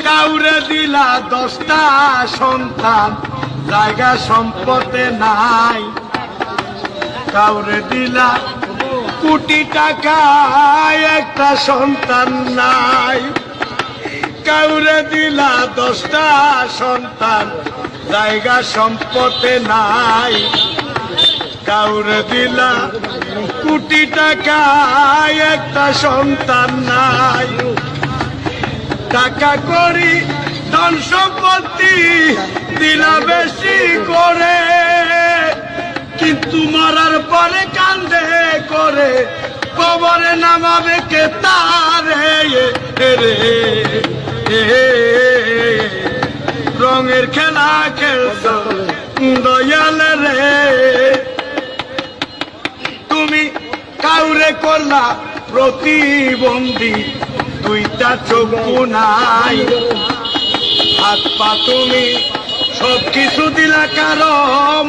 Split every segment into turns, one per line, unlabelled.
কাউরে দিলা 10টা সন্তান, জায়গা সম্পদে নাই। কাউরে দিলা কোটি টাকা, একটা সন্তান নাই। কাউরে দিলা 10টা সন্তান, জায়গা সম্পদে নাই। কাউরে দিলা কোটি টাকা, একটা সন্তান নাই। টাকা করি ধন সম্পত্তি দিলা বেশি করে, কিন্তু মরার পরে কান্দে করে কবরে নামাবে কে তারে রে। রঙের খেলা খেলছ দয়াল রে। তুমি কাউরে করলা প্রতিবন্ধী, 2টা চক্ষু নাই। হাত পা তুমি সবকিছু দিলা, কারো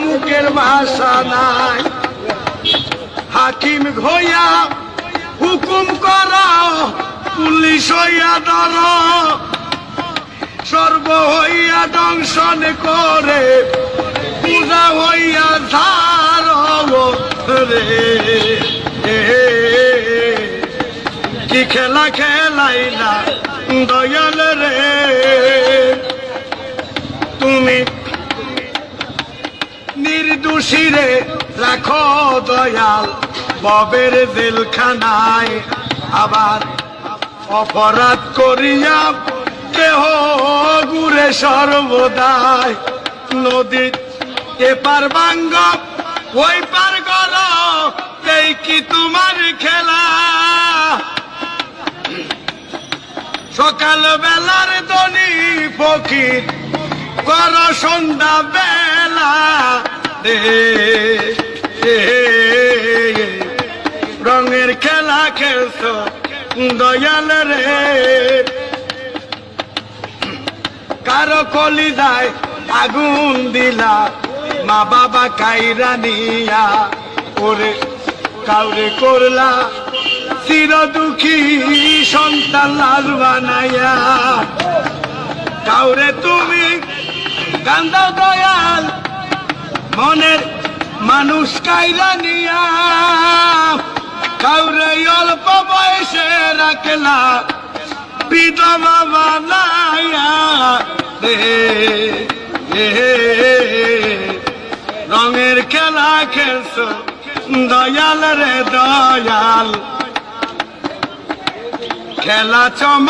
মুখের ভাষা নাই। হাকিম হইয়া হুকুম করা, পুলিশ হইয়া ধর, সর্ব হইয়া দংশন করে, পূজা হইয়া ধার রে। কি খেলা খেলাইলা দয়াল রে। তুমি নির্দোষীরে রাখো দয়াল ববের জেলখানায়। আবার অপরাধ করিয়া কেহ ঘুরে সর্বদাই। নদী এপার ভাঙ্গ ওই পার কর, এই কি তোমার খেলা। সকাল বেলার ধনী ফকির কর সন্ধ্যা বেলা রে। রঙের খেলা খেলছ দয়াল রে। কারো কলিজায় আগুন দিলা, মা বাবা কাইরা নিয়া। ওরে কাউরে করলা চির দুঃখী, সন্তান লাল বানাইয়া। কাউরে তুমি কান্দা দয়াল মনের মানুষ কাইরা নিয়া। কাউরে অল্প বয়সে রাখলা বিধবা বানাইয়া রে। রঙের খেলা খেলছ দয়াল রে দয়াল, খেলা চমা